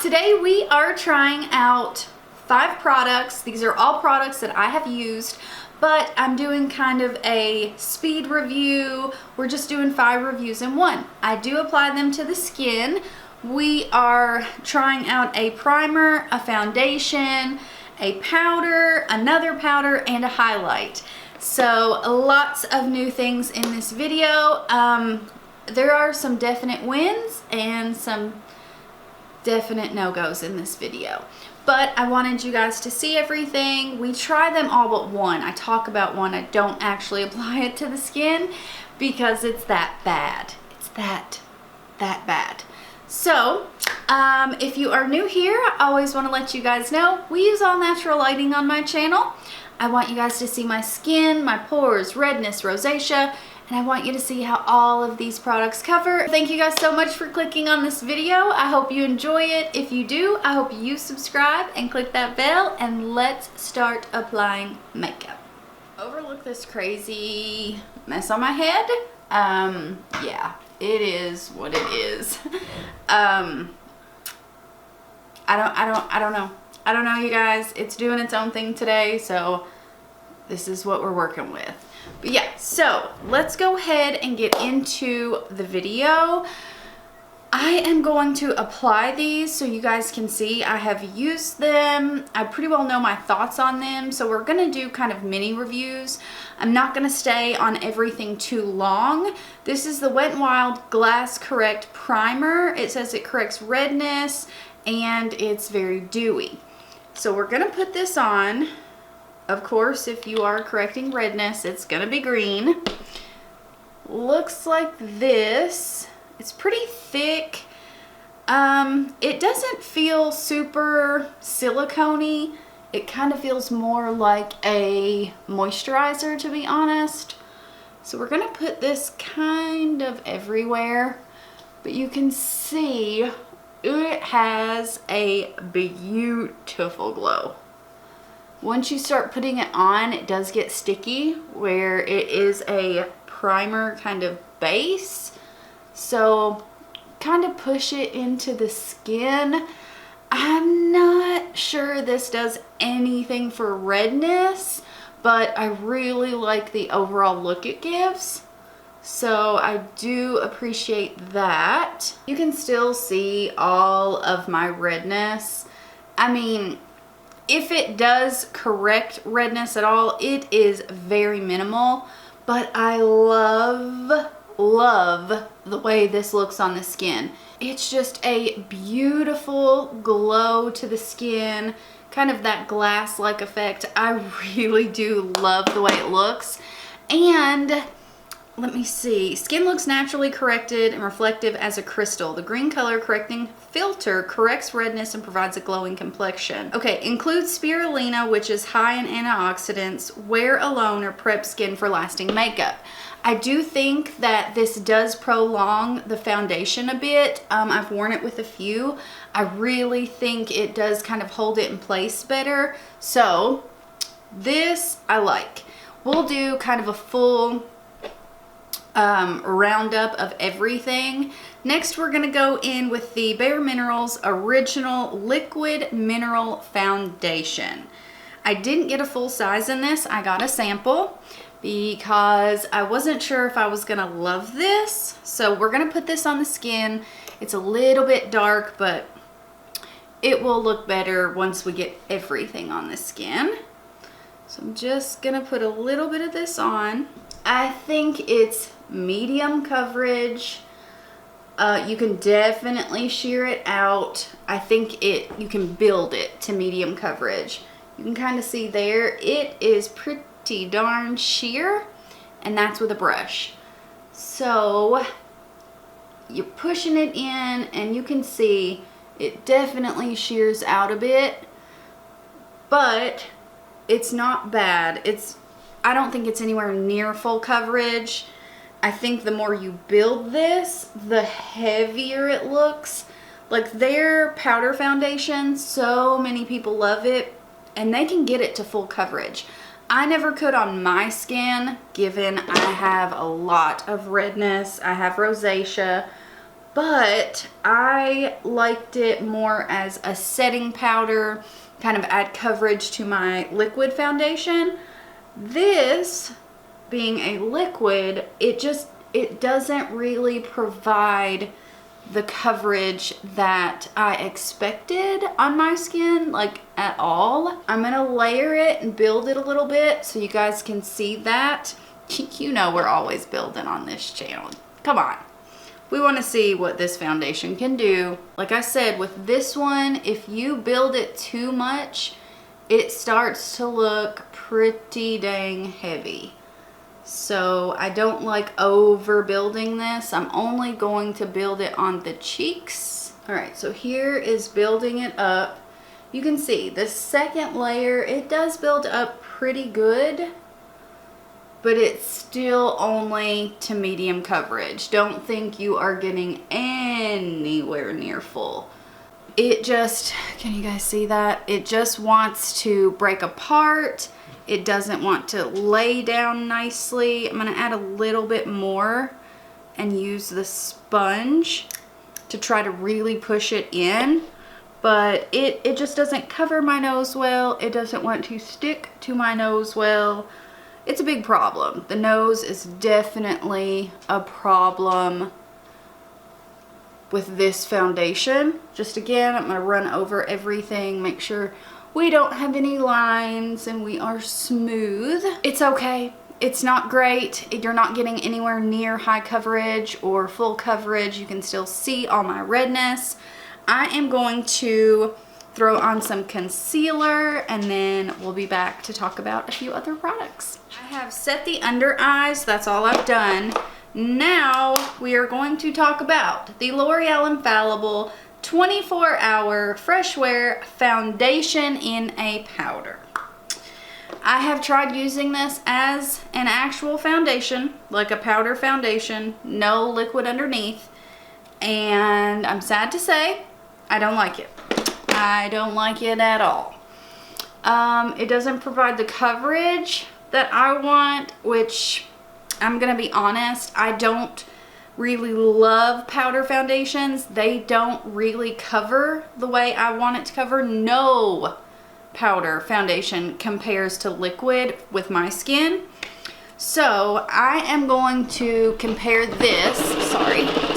Today we are trying out 5 products. These are all products that I have used, but I'm doing kind of a speed review. We're just doing 5 reviews in one. I do apply them to the skin. We are trying out a primer, a foundation, a powder, another powder, and a highlight. So lots of new things in this video. There are some definite wins and some definite no-goes in this video. But I wanted you guys to see everything. We try them all but one. I talk about one. I don't actually apply it to the skin because it's that bad. It's that bad. So, if you are new here, I always want to let you guys know we use all natural lighting on my channel. I want you guys to see my skin, my pores, redness, rosacea, and I want you to see how all of these products cover. Thank you guys so much for clicking on this video. I hope you enjoy it. If you do, I hope you subscribe and click that bell, and let's start applying makeup. Overlook this crazy mess on my head. Yeah, it is what it is. I don't know. I don't know, you guys. It's doing its own thing today, so this is what we're working with. But yeah, so let's go ahead and get into the video. I am going to apply these so you guys can see I have used them. I pretty well know my thoughts on them, so we're gonna do kind of mini reviews. I'm not gonna stay on everything too long. This is the Wet n Wild Glass Correct Primer. It says it corrects redness and it's very dewy. So we're gonna put this on. Of course, if you are correcting redness, it's gonna be green. Looks like this. It's pretty thick. It doesn't feel super silicone-y. It kind of feels more like a moisturizer, to be honest. So we're gonna put this kind of everywhere, but you can see it has a beautiful glow. Once you start putting it on, it does get sticky where it is a primer kind of base. So kind of push it into the skin. I'm not sure this does anything for redness, but I really like the overall look it gives. So I do appreciate that. You can still see all of my redness. I mean, if it does correct redness at all, it is very minimal, but I love the way this looks on the skin. It's just a beautiful glow to the skin, kind of that glass-like effect. I really do love the way it looks. And let me see. Skin looks naturally corrected and reflective as a crystal. The green color correcting filter corrects redness and provides a glowing complexion. Okay, includes spirulina, which is high in antioxidants. Wear alone or prep skin for lasting makeup. I do think that this does prolong the foundation a bit. I've worn it with a few. I really think it does kind of hold it in place better. So this I like. We'll do kind of a full roundup of everything. Next, we're gonna go in with the Bare Minerals Original Liquid Mineral Foundation. I didn't get a full size in this. I got a sample because I wasn't sure if I was gonna love this. So we're gonna put this on the skin. It's a little bit dark, but it will look better once we get everything on the skin. So I'm just gonna put a little bit of this on. I think it's medium coverage. You can definitely sheer it out. I think you can build it to medium coverage. You can kind of see there, it is pretty darn sheer, and that's with a brush. So you're pushing it in and you can see it definitely shears out a bit, but it's not bad. I don't think it's anywhere near full coverage. I think the more you build this, the heavier it looks. Like their powder foundation, so many people love it, and they can get it to full coverage. I never could on my skin, given I have a lot of redness. I have rosacea, but I liked it more as a setting powder, kind of add coverage to my liquid foundation. This being a liquid, it doesn't really provide the coverage that I expected on my skin, like at all. I'm gonna layer it and build it a little bit so you guys can see that. You know we're always building on this channel. Come on. We want to see what this foundation can do. Like I said, with this one, if you build it too much, it starts to look pretty dang heavy. So I don't like overbuilding this. I'm only going to build it on the cheeks. All right, so here is building it up. You can see the second layer, it does build up pretty good, but it's still only to medium coverage. Don't think you are getting anywhere near full. It just, can you guys see that? It just wants to break apart. It doesn't want to lay down nicely. I'm gonna add a little bit more and use the sponge to try to really push it in. But it just doesn't cover my nose well. It doesn't want to stick to my nose well. It's a big problem. The nose is definitely a problem with this foundation. Just again, I'm gonna run over everything, make sure we don't have any lines and we are smooth. It's okay. It's not great. You're not getting anywhere near high coverage or full coverage. You can still see all my redness. I am going to throw on some concealer and then we'll be back to talk about a few other products. I have set the under eyes. That's all I've done. Now we are going to talk about the L'Oreal Infallible 24-hour fresh wear foundation in a powder. I have tried using this as an actual foundation, like a powder foundation, no liquid underneath, and I'm sad to say I don't like it. I don't like it at all. It doesn't provide the coverage that I want, which I'm gonna be honest, I don't really love powder foundations. They don't really cover the way I want it to cover. No powder foundation compares to liquid with my skin. So I am going to compare this,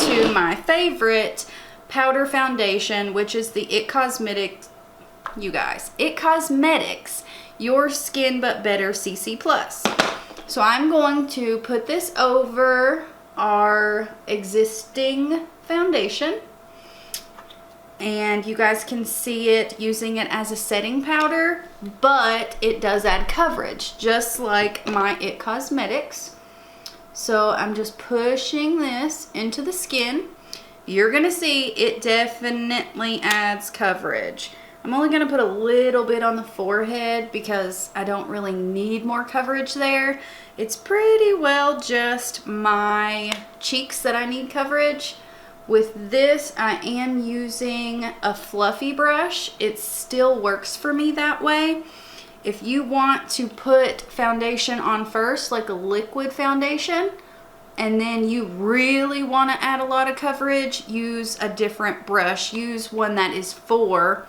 to my favorite powder foundation, which is the It Cosmetics, you guys, It Cosmetics Your Skin But Better CC+. So I'm going to put this over our existing foundation and you guys can see it using it as a setting powder, but it does add coverage just like my It Cosmetics. So I'm just pushing this into the skin. You're gonna see it definitely adds coverage. I'm only gonna put a little bit on the forehead because I don't really need more coverage there. It's pretty well just my cheeks that I need coverage. With this, I am using a fluffy brush. It still works for me that way. If you want to put foundation on first, like a liquid foundation, and then you really want to add a lot of coverage, use a different brush. Use one that is for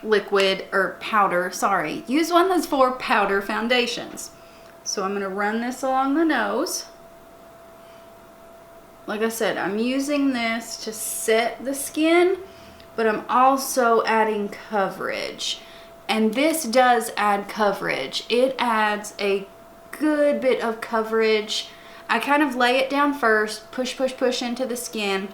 liquid or powder, use one that's for powder foundations. So I'm going to run this along the nose. Like I said, I'm using this to set the skin, but I'm also adding coverage. And this does add coverage. It adds a good bit of coverage. I kind of lay it down first, push into the skin,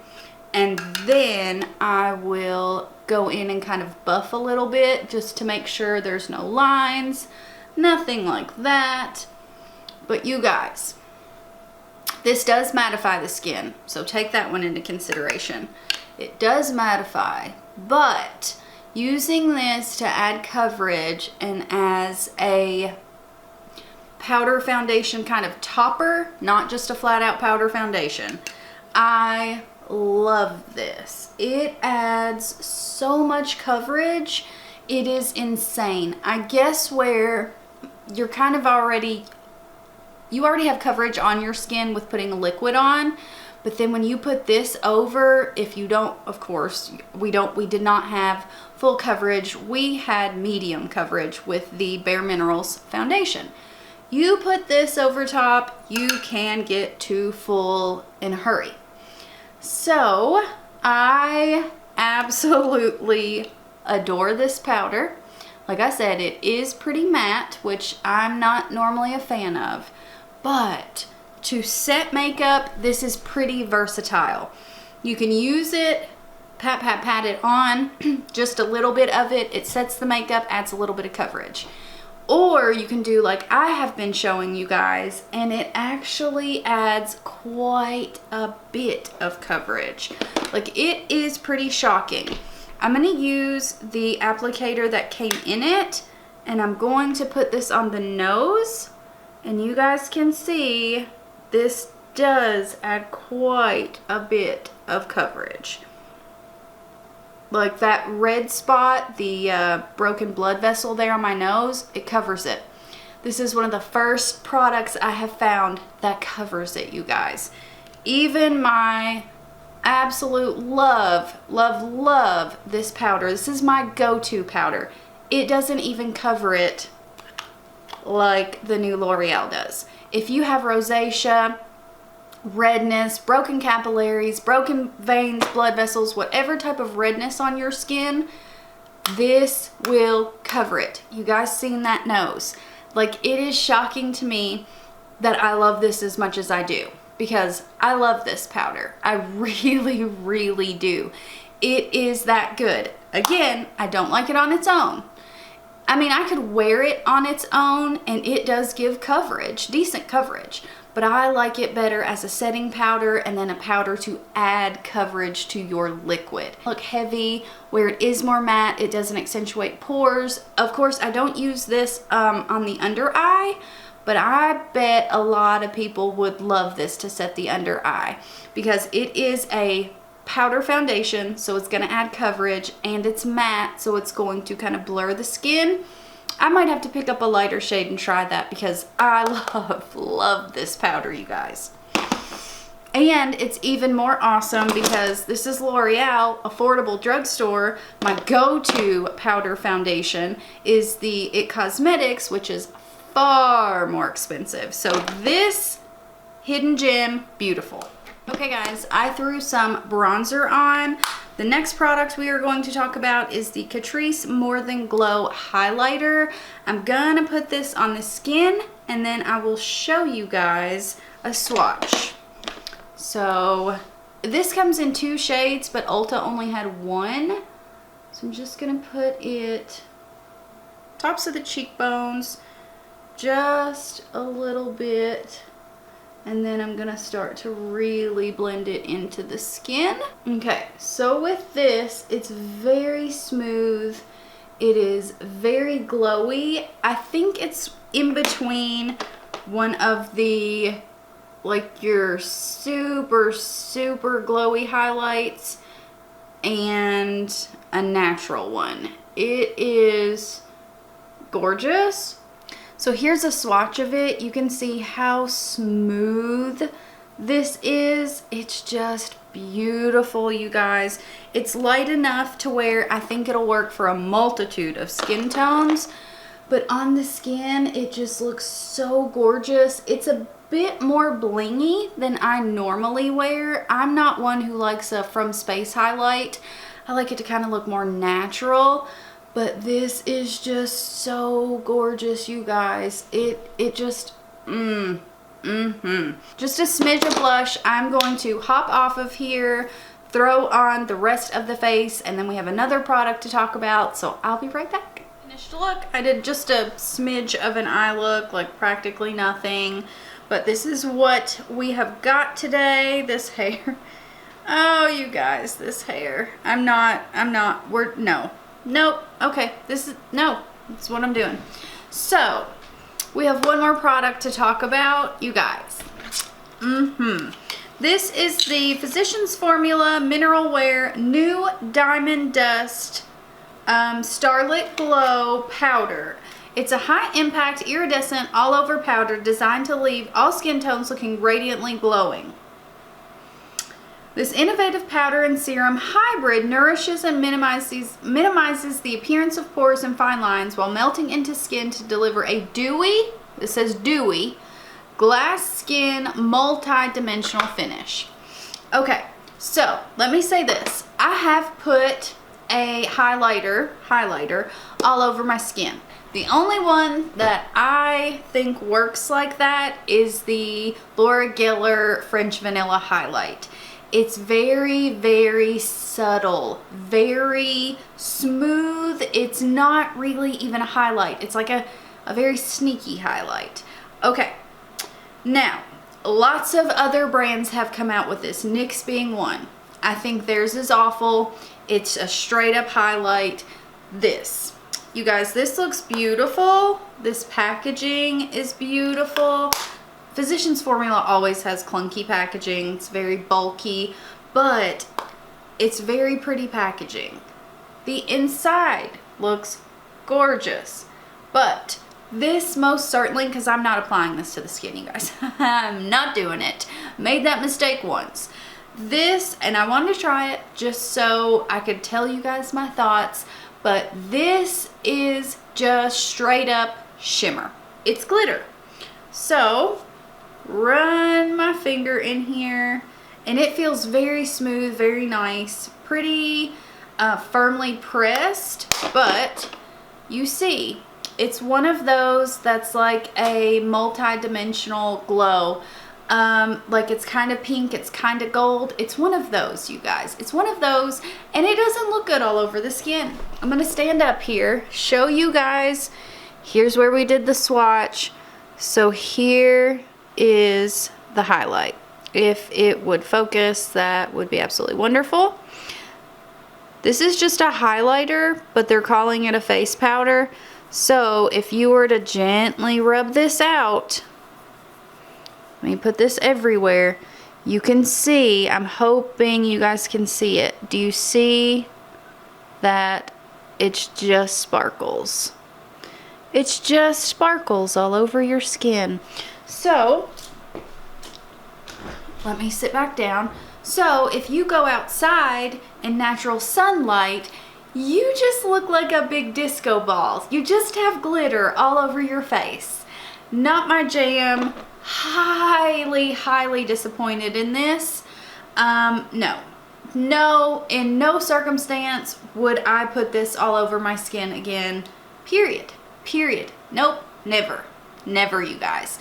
and then I will go in and kind of buff a little bit just to make sure there's no lines, nothing like that. But you guys, this does mattify the skin, so take that one into consideration. It does mattify, but using this to add coverage and as a powder foundation kind of topper, not just a flat out powder foundation, I love this. It adds so much coverage. It is insane. I guess where you're kind of you already have coverage on your skin with putting a liquid on, But then when you put this over, if you don't, of course, we did not have full coverage. We had medium coverage with the Bare Minerals foundation. You put this over top, you can get to full in a hurry. So I absolutely adore this powder. Like I said, it is pretty matte, which I'm not normally a fan of, but to set makeup, this is pretty versatile. You can use it, pat it on, just a little bit of it. It sets the makeup, adds a little bit of coverage. Or you can do like I have been showing you guys, and it actually adds quite a bit of coverage. Like, it is pretty shocking. I'm going to use the applicator that came in it, and I'm going to put this on the nose, and you guys can see this does add quite a bit of coverage. Like that red spot, the broken blood vessel there on my nose, it covers it. This is one of the first products I have found that covers it, you guys. Even my absolute love this powder. This is my go-to powder. It doesn't even cover it like the new L'Oreal does. If you have rosacea, redness, broken capillaries, broken veins, blood vessels, whatever type of redness on your skin, this will cover it. You guys seen that nose? Like, it is shocking to me that I love this as much as I do, because I love this powder. I really do. It is that good. Again, I don't like it on its own. I mean, I could wear it on its own and it does give coverage, decent coverage, but I like it better as a setting powder and then a powder to add coverage to your liquid. Look heavy, where it is more matte, it doesn't accentuate pores. Of course, I don't use this on the under eye, but I bet a lot of people would love this to set the under eye, because it is a powder foundation, so it's going to add coverage, and it's matte, so it's going to kind of blur the skin. I might have to pick up a lighter shade and try that, because I love this powder, you guys. And it's even more awesome because this is L'Oreal, affordable drugstore. My go-to powder foundation is the It Cosmetics, which is far more expensive. So this hidden gem, beautiful. Okay guys, I threw some bronzer on. The next product we are going to talk about is the Catrice More Than Glow Highlighter. I'm gonna put this on the skin and then I will show you guys a swatch. So this comes in 2 shades, but Ulta only had 1. So I'm just gonna put it tops of the cheekbones, just a little bit. And then I'm gonna start to really blend it into the skin. Okay, so with this, it's very smooth. It is very glowy. I think it's in between one of the, like, your super glowy highlights and a natural one. It is gorgeous. So here's a swatch of it. You can see how smooth this is. It's just beautiful, you guys. It's light enough to where I think it'll work for a multitude of skin tones, but on the skin, it just looks so gorgeous. It's a bit more blingy than I normally wear. I'm not one who likes a from space highlight. I like it to kind of look more natural. But this is just so gorgeous, you guys. It just, Just a smidge of blush. I'm going to hop off of here, throw on the rest of the face, and then we have another product to talk about, so I'll be right back. Finished look. I did just a smidge of an eye look, like practically nothing. But this is what we have got today. This hair. Oh, you guys, this hair. Nope. Okay, that's what I'm doing. So, we have one more product to talk about, you guys. This is the Physicians Formula Mineral Wear New Diamond Dust Starlit Glow Powder. It's a high-impact, iridescent, all-over powder designed to leave all skin tones looking radiantly glowing. This innovative powder and serum hybrid nourishes and minimizes the appearance of pores and fine lines while melting into skin to deliver a dewy, it says dewy, glass skin multi-dimensional finish. Okay, so let me say this. I have put a highlighter all over my skin. The only one that I think works like that is the Loreal French Vanilla Highlight. It's very, very subtle, very smooth. It's not really even a highlight. It's like a very sneaky highlight. Okay, now, lots of other brands have come out with this, NYX being one. I think theirs is awful. It's a straight up highlight. This, you guys, this looks beautiful. This packaging is beautiful. Physicians Formula always has clunky packaging. It's very bulky, but it's very pretty packaging. The inside looks gorgeous, but this most certainly, because I'm not applying this to the skin, you guys. I'm not doing it. Made that mistake once. This, and I wanted to try it just so I could tell you guys my thoughts, but this is just straight up shimmer. It's glitter. So, run my finger in here, and it feels very smooth, very nice, pretty firmly pressed, but you see, it's one of those that's like a multi-dimensional glow. Like it's kind of pink, it's kind of gold. It's one of those, you guys. It's one of those, and it doesn't look good all over the skin. I'm gonna stand up here, show you guys. Here's where we did the swatch. So here is the highlight. If it would focus, that would be absolutely wonderful. This is just a highlighter, but they're calling it a face powder. So if you were to gently rub this out, let me put this everywhere, you can see, I'm hoping you guys can see it. Do you see that it's just sparkles? It's just sparkles all over your skin. So, let me sit back down. So, if you go outside in natural sunlight, you just look like a big disco ball. You just have glitter all over your face. Not my jam. Highly, highly disappointed in this. No, in no circumstance would I put this all over my skin again. Period. Nope, never, you guys.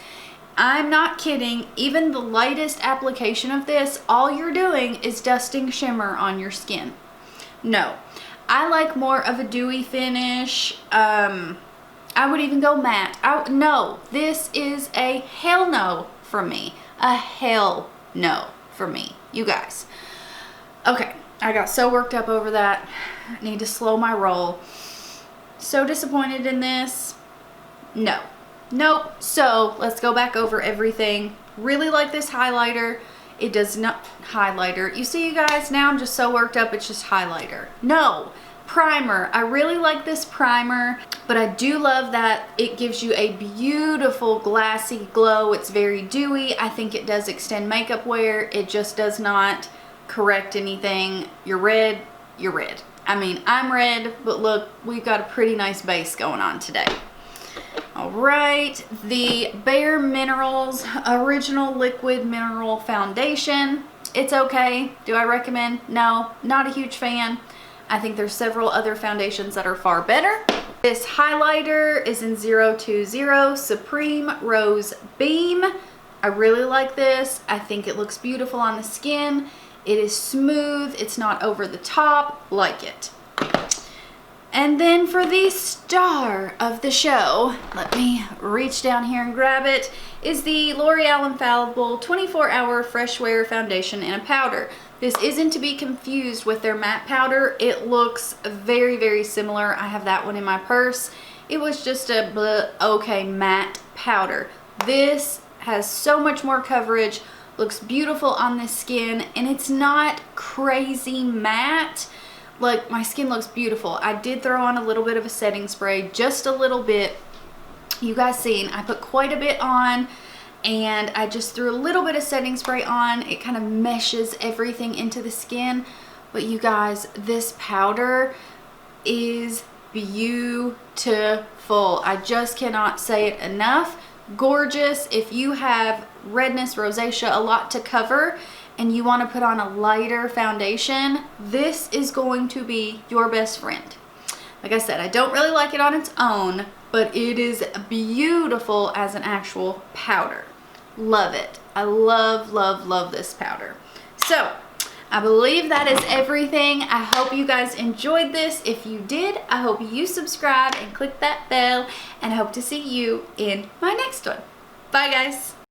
I'm not kidding. Even the lightest application of this, all you're doing is dusting shimmer on your skin. No, I like more of a dewy finish. I would even go matte. No, this is a hell no for me. A hell no for me, you guys. Okay, I got so worked up over that. I need to slow my roll. So disappointed in this. No. Nope. So let's go back over everything. Really like this highlighter. It does not highlighter. You see, you guys, now I'm just so worked up. It's just highlighter. No. Primer. I really like this primer, but I do love that it gives you a beautiful glassy glow. It's very dewy. I think it does extend makeup wear. It just does not correct anything. You're red, you're red. I mean, I'm red, but look, we've got a pretty nice base going on today. All right, the Bare Minerals Original Liquid Mineral Foundation. It's okay. Do I recommend? No, not a huge fan. I think there's several other foundations that are far better. This highlighter is in 020 Supreme Rose Beam. I really like this. I think it looks beautiful on the skin. It is smooth. It's not over the top. Like it. And then for the star of the show, let me reach down here and grab it, is the L'Oreal Infallible 24-Hour Fresh Wear Foundation in a Powder. This isn't to be confused with their matte powder. It looks very, very similar. I have that one in my purse. It was just a okay matte powder. This has so much more coverage, looks beautiful on the skin, and it's not crazy matte. Like, my skin looks beautiful. I did throw on a little bit of a setting spray, just a little bit. You guys seen, I put quite a bit on, and I just threw a little bit of setting spray on. It kind of meshes everything into the skin. But you guys, this powder is beautiful. I just cannot say it enough. Gorgeous. If you have redness, rosacea, a lot to cover, and you want to put on a lighter foundation, this is going to be your best friend. Like I said, I don't really like it on its own, but it is beautiful as an actual powder. Love it. I love, love, love this powder. So I believe that is everything. I hope you guys enjoyed this. If you did, I hope you subscribe and click that bell, and I hope to see you in my next one. Bye guys.